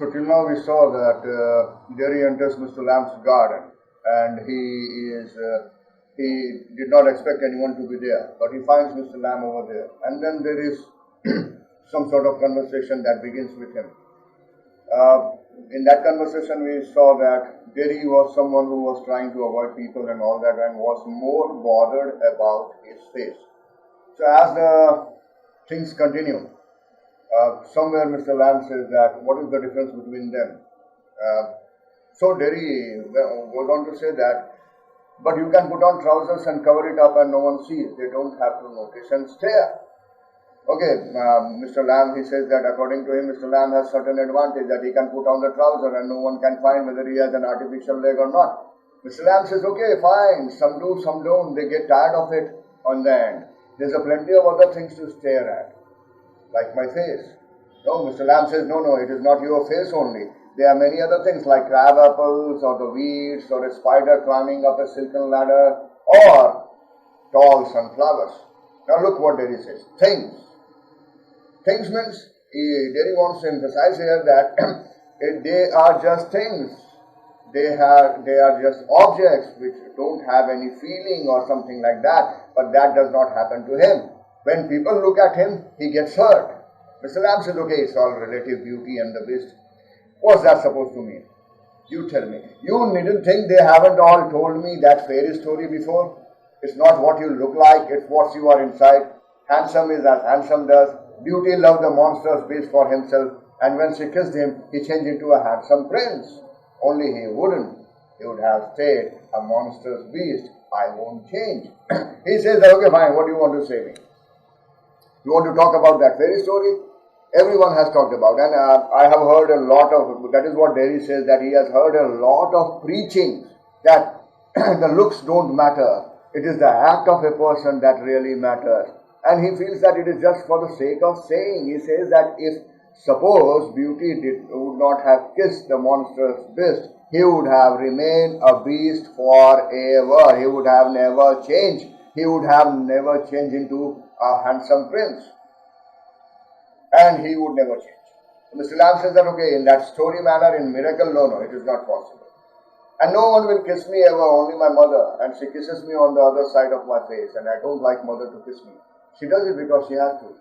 So till now we saw that Jerry enters Mr. Lamb's garden, and he did not expect anyone to be there, but he finds Mr. Lamb over there, and then there is some sort of conversation that begins with him. In that conversation, we saw that Jerry was someone who was trying to avoid people and all that, and was more bothered about his face. So as the things continue, somewhere Mr. Lamb says that what is the difference between them? So Derry goes on to say that, but you can put on trousers and cover it up and no one sees. They don't have to notice and stare. Okay, Mr. Lamb, he says that according to him, Mr. Lamb has certain advantage that he can put on the trouser and no one can find whether he has an artificial leg or not. Mr. Lamb says, okay, fine, some do, some don't. They get tired of it on the end. There's a plenty of other things to stare at, like my face. No, Mr. Lamb says, no, it is not your face only. There are many other things like crab apples or the weeds or a spider climbing up a silken ladder or tall sunflowers. Now look what Derry says. Things. Things means, Derry wants to emphasize here that they are just things. They are just objects which don't have any feeling or something like that, but that does not happen to him. When people look at him, he gets hurt. Mr. Lamb says, okay, it's all relative beauty and the beast. What's that supposed to mean? You tell me. You needn't think they haven't all told me that fairy story before. It's not what you look like, it's what you are inside. Handsome is as handsome does. Beauty loved the monstrous beast for himself, and when she kissed him, he changed into a handsome prince. Only he wouldn't. He would have stayed a monstrous beast. I won't change. He says, okay, fine, what do you want to say me? You want to talk about that fairy story? Everyone has talked about, and I have heard a lot of, that is what Derry says, that he has heard a lot of preaching that the looks don't matter. It is the act of a person that really matters. And he feels that it is just for the sake of saying. He says that if suppose beauty would not have kissed the monstrous beast, he would have remained a beast forever. He would have never changed. He would have never changed into a handsome prince. And he would never change. Mr. Lamb says that, okay, in that story manner, in miracle, no, it is not possible. And no one will kiss me ever, only my mother. And she kisses me on the other side of my face. And I don't like mother to kiss me. She does it because she has to.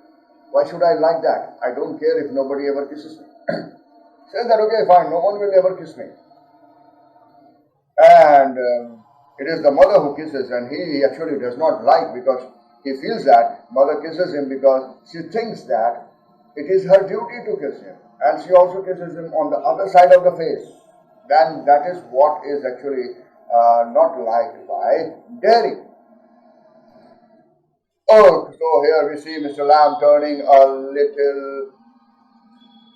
Why should I like that? I don't care if nobody ever kisses me. Says that, okay, fine, no one will ever kiss me. And it is the mother who kisses, and he actually does not like, because he feels that mother kisses him because she thinks that it is her duty to kiss him. And she also kisses him on the other side of the face. Then that is what is actually not liked by Derry. Oh, so here we see Mr. Lamb turning a little.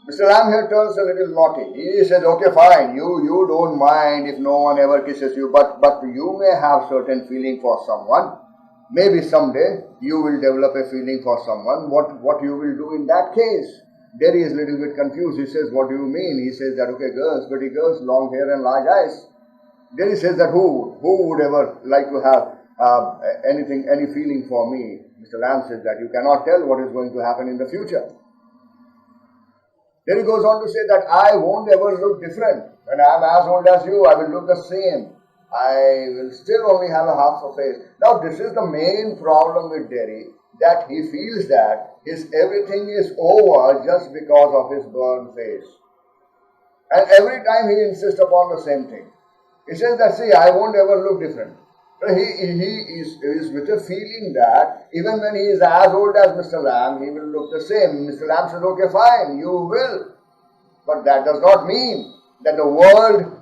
Mr. Lamb here turns a little naughty. He says, okay, fine, you don't mind if no one ever kisses you, but you may have certain feeling for someone. Maybe someday you will develop a feeling for someone. What you will do in that case? Derry is a little bit confused. He says, what do you mean? He says that, okay, girls, pretty girls, long hair and large eyes. Derry says that who would ever like to have any feeling for me? Mr. Lamb says that you cannot tell what is going to happen in the future. Then he goes on to say that I won't ever look different. When I am as old as you, I will look the same. I will still only have a half a face. Now this is the main problem with Derry, that he feels that his everything is over just because of his burned face. And every time he insists upon the same thing. He says that, see, I won't ever look different. He is with a feeling that even when he is as old as Mr. Lamb, he will look the same. Mr. Lamb says, okay, fine, you will. But that does not mean that the world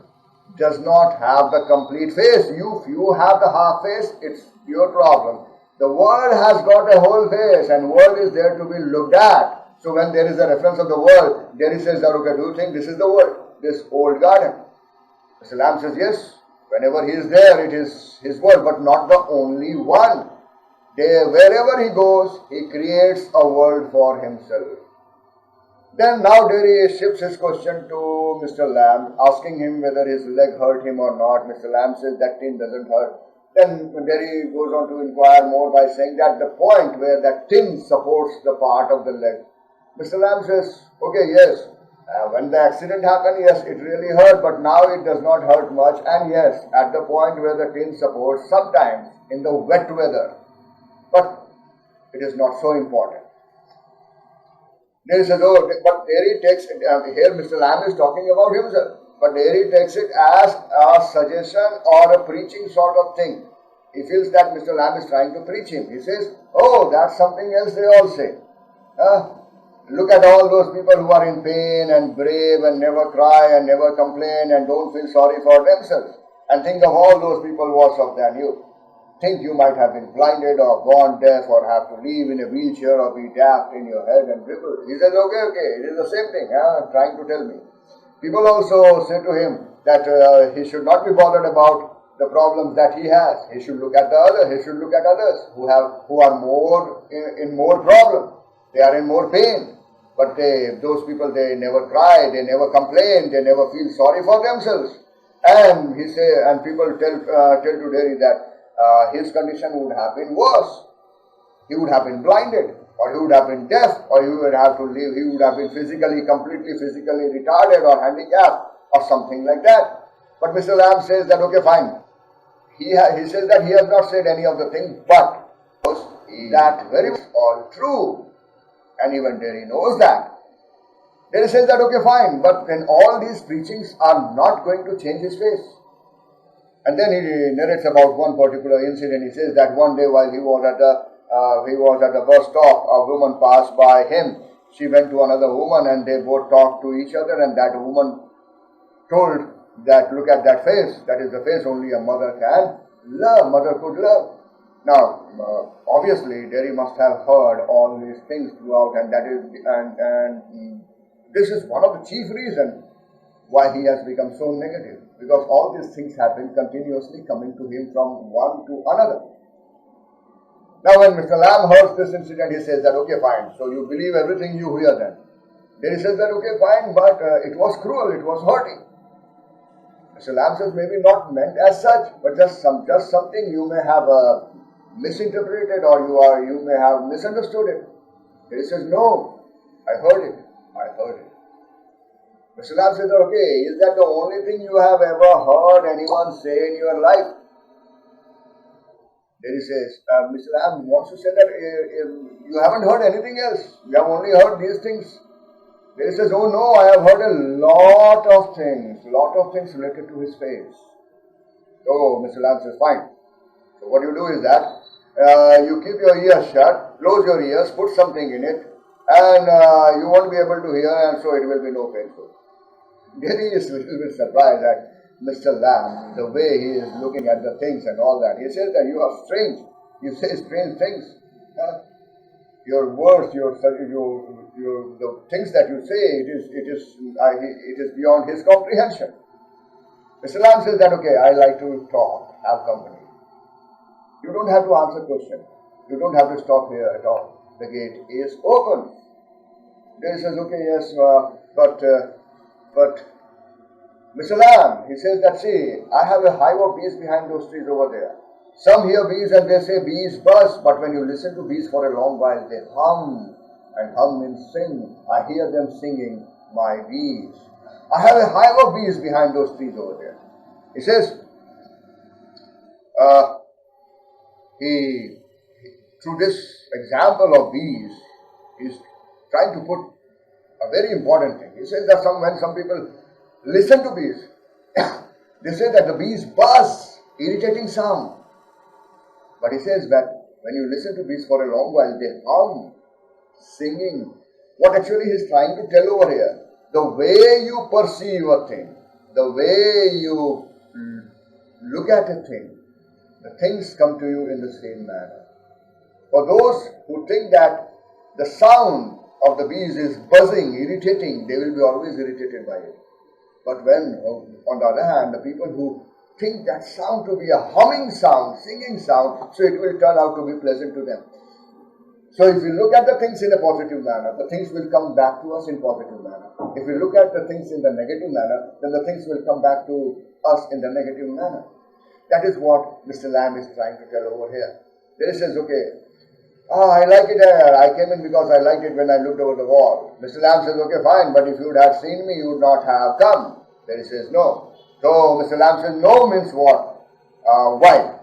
does not have the complete face. If you have the half face, it's your problem. The world has got a whole face, and world is there to be looked at. So when there is a reference of the world, there he says that, okay, do you think this is the world, this old garden? Mr. Lamb says, yes. Whenever he is there, it is his world, but not the only one. Wherever he goes, he creates a world for himself. Then now Derry shifts his question to Mr. Lamb, asking him whether his leg hurt him or not. Mr. Lamb says that tin doesn't hurt. Then Derry goes on to inquire more by saying that the point where that tin supports the part of the leg. Mr. Lamb says, okay, yes, When the accident happened, yes, it really hurt, but now it does not hurt much. And yes, at the point where the tin supports, sometimes in the wet weather, but it is not so important. There is a no, but there he takes it, here Mr. Lamb is talking about himself, but there he takes it as a suggestion or a preaching sort of thing. He feels that Mr. Lamb is trying to preach him. He says, oh, that's something else they all say. Look at all those people who are in pain and brave and never cry and never complain and don't feel sorry for themselves. And think of all those people worse off than you. Think you might have been blinded or born deaf or have to live in a wheelchair or be daft in your head and crippled. He says, okay, it is the same thing, trying to tell me. People also say to him that he should not be bothered about the problems that he has. He should look at the other. He should look at others who are more in more problems. They are in more pain. But those people, they never cry, they never complain, they never feel sorry for themselves. And people tell to Derry that his condition would have been worse. He would have been blinded, or he would have been deaf, or he would have to live. He would have been completely physically retarded or handicapped, or something like that. But Mr. Lamb says that okay, fine. He says that he has not said any of the things, but that very much all true. And even Derry knows that. Derry says that okay, fine, but then all these preachings are not going to change his face. And then he narrates about one particular incident. He says that one day while he was at the bus stop, a woman passed by him. She went to another woman and they both talked to each other, and that woman told that, look at that face. That is the face only a mother can love, mother could love. Now, obviously, Derry must have heard all these things throughout, and this is one of the chief reasons why he has become so negative, because all these things have been continuously coming to him from one to another. Now, when Mr. Lamb heard this incident, he says that okay, fine. So you believe everything you hear then? Then he says that okay, fine, but it was cruel, it was hurting. Mr. Lamb says maybe not meant as such, but just something you may have misinterpreted, or you may have misunderstood it. He says, no, I heard it. Mr. Lamb says, okay, is that the only thing you have ever heard anyone say in your life? Then he says, Mr. Lamb wants to say that you haven't heard anything else. You have only heard these things. Then he says, oh no, I have heard a lot of things related to his face. So Mr. Lamb says, fine. So what you do is that you keep your ears shut, close your ears, put something in it, and you won't be able to hear, and so it will be no painful. Derry is a little bit surprised at Mr. Lamb, the way he is looking at the things and all that. He says that you are strange. You say strange things. Your words, the things that you say, it is beyond his comprehension. Mr. Lamb says that okay, I like to talk, have company. You don't have to answer questions. You don't have to stop here at all. The gate is open. Then he says, okay, yes, but Mr. Lamb, he says that, see, I have a hive of bees behind those trees over there. Some hear bees and they say bees buzz, but when you listen to bees for a long while, they hum, and hum means sing. I hear them singing, my bees. I have a hive of bees behind those trees over there. He says, through this example of bees, he's trying to put a very important thing. He says that when some people listen to bees, they say that the bees buzz, irritating sound. But he says that when you listen to bees for a long while, they hum, singing. What actually he's trying to tell over here, the way you perceive a thing, the way you look at a thing, the things come to you in the same manner. For those who think that the sound of the bees is buzzing, irritating, they will be always irritated by it. But when, on the other hand, the people who think that sound to be a humming sound, singing sound, so it will turn out to be pleasant to them. So if we look at the things in a positive manner, the things will come back to us in positive manner. If we look at the things in the negative manner, then the things will come back to us in the negative manner. That is what Mr. Lamb is trying to tell over here. Then he says, okay, I like it here. I came in because I liked it when I looked over the wall. Mr. Lamb says, okay, fine, but if you would have seen me, you would not have come. Terry says, no. So Mr. Lamb says, no means what? Why?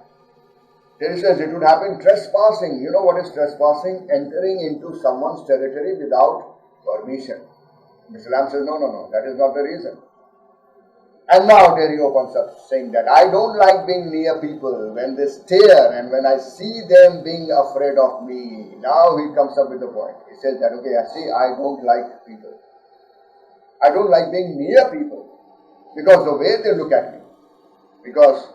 Terry says, it would have been trespassing. You know what is trespassing? Entering into someone's territory without permission. Mr. Lamb says, no, that is not the reason. And now Terry opens up saying that I don't like being near people when they stare and when I see them being afraid of me. Now he comes up with the point. He says that, okay, I don't like people. I don't like being near people because the way they look at me, because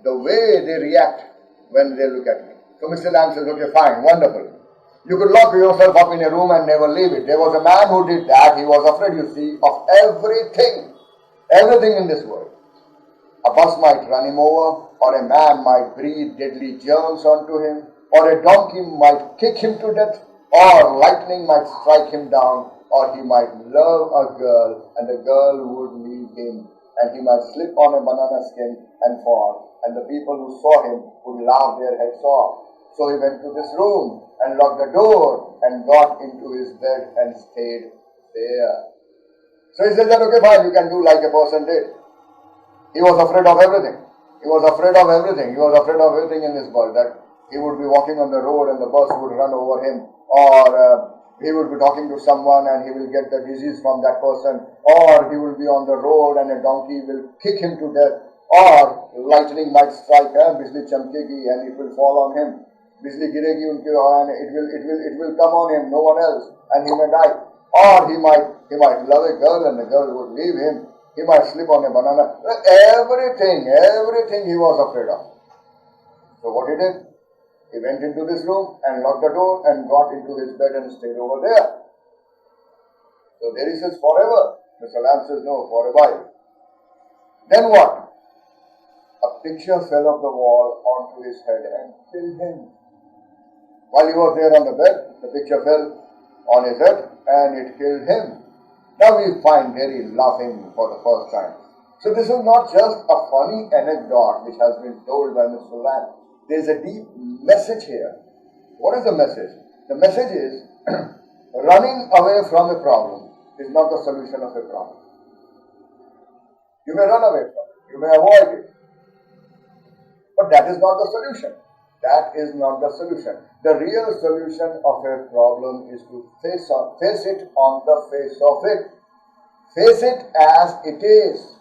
the way they react when they look at me. So Mr. Lamb says, okay, fine, wonderful. You could lock yourself up in a room and never leave it. There was a man who did that. He was afraid, you see, of everything. Everything in this world. A bus might run him over, or a man might breathe deadly germs onto him, or a donkey might kick him to death, or lightning might strike him down, or he might love a girl and the girl would leave him, and he might slip on a banana skin and fall, and the people who saw him would laugh their heads off. So he went to this room and locked the door and got into his bed and stayed there. So he says that, okay, fine, you can do like a person did. He was afraid of everything. He was afraid of everything. He was afraid of everything in this world. That he would be walking on the road and the bus would run over him, or he would be talking to someone and he will get the disease from that person, or he will be on the road and a donkey will kick him to death, or lightning might strike him, bijli chamkegi, and it will fall on him. Bijli giregi unke, and it will come on him, no one else, and he may die. Or he might love a girl and the girl would leave him. He might slip on a banana. Everything he was afraid of. So what he did? He went into this room and locked the door and got into his bed and stayed over there. So there he says, forever. Mr. Lamb says, no, for a while. Then what? A picture fell off the wall onto his head and killed him. While he was there on the bed, the picture fell on his head and it killed him. Now we find Terry laughing for the first time. So this is not just a funny anecdote which has been told by Mr. Lamb. There is a deep message here. What is the message? The message is running away from a problem is not the solution of a problem. You may run away from it. You may avoid it. But that is not the solution. That is not the solution. The real solution of a problem is to face it on the face of it. Face it as it is.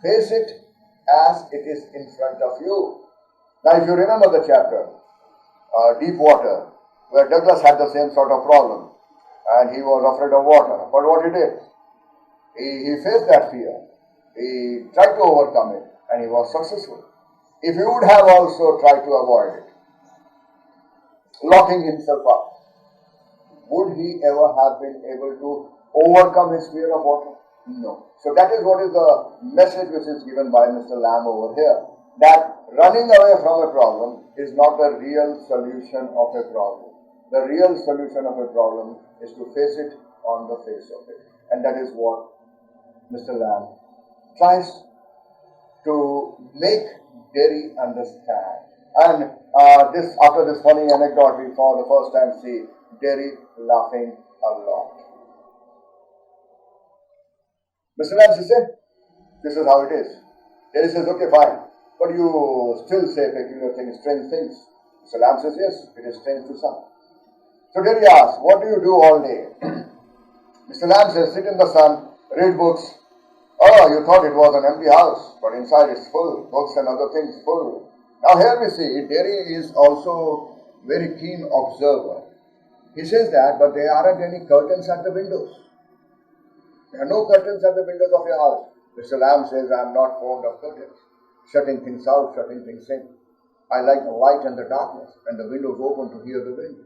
Face it as it is in front of you. Now if you remember the chapter, Deep Water, where Douglas had the same sort of problem and he was afraid of water. But what he did? He faced that fear. He tried to overcome it and he was successful. If he would have also tried to avoid it, locking himself up, would he ever have been able to overcome his fear of water? No. So that is what is the message which is given by Mr. Lamb over here. That running away from a problem is not the real solution of a problem. The real solution of a problem is to face it on the face of it. And that is what Mr. Lamb tries to make Terry understand. And after this funny anecdote, we for the first time see Terry laughing a lot. Mr. Lamb said, this is how it is. Terry says, okay, fine. But you still say peculiar things, strange things. Mr. Lamb says, yes, it is strange to some. So Terry asks, what do you do all day? Mr. Lamb says, sit in the sun, read books. Oh, you thought it was an empty house, but inside it's full, books and other things full. Now here we see, Terry is also very keen observer. He says that, but there aren't any curtains at the windows. There are no curtains at the windows of your house. Mr. Lamb says, I'm not fond of curtains. Shutting things out, shutting things in. I like the light and the darkness, and the windows open to hear the wind.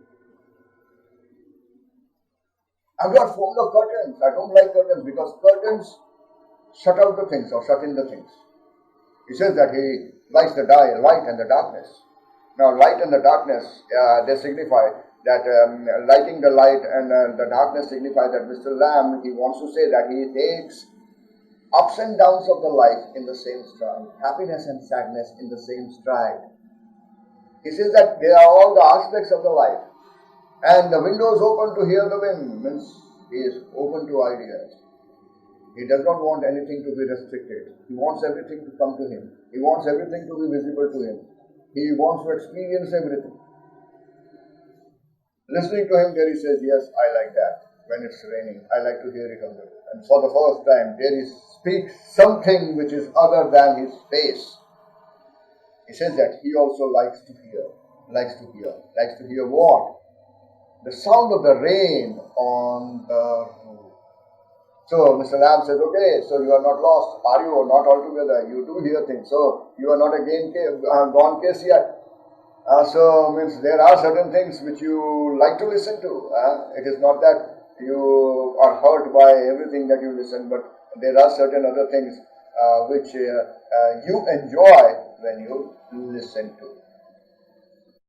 I'm not fond of curtains. I don't like curtains because curtains shut out the things or shut in the things. He says that he likes the light and the darkness. Now, light and the darkness, they signify that lighting the light and the darkness signify that Mr. Lamb, he wants to say that he takes ups and downs of the life in the same stride, happiness and sadness in the same stride. He says that they are all the aspects of the life. And the window is open to hear the wind, means he is open to ideas. He does not want anything to be restricted. He wants everything to come to him. He wants everything to be visible to him. He wants to experience everything. Listening to him there, he says, yes, I like that. When it's raining, I like to hear it on the road. And for the first time, there he speaks something which is other than his face. He says that he also likes to hear. Likes to hear. Likes to hear what? The sound of the rain on the roof. So Mr. Lamb says, okay, so you are not lost, are you? Or not altogether. You do hear things. So you are not again gone case yet. So means there are certain things which you like to listen to. It is not that you are hurt by everything that you listen, but there are certain other things which you enjoy when you listen to.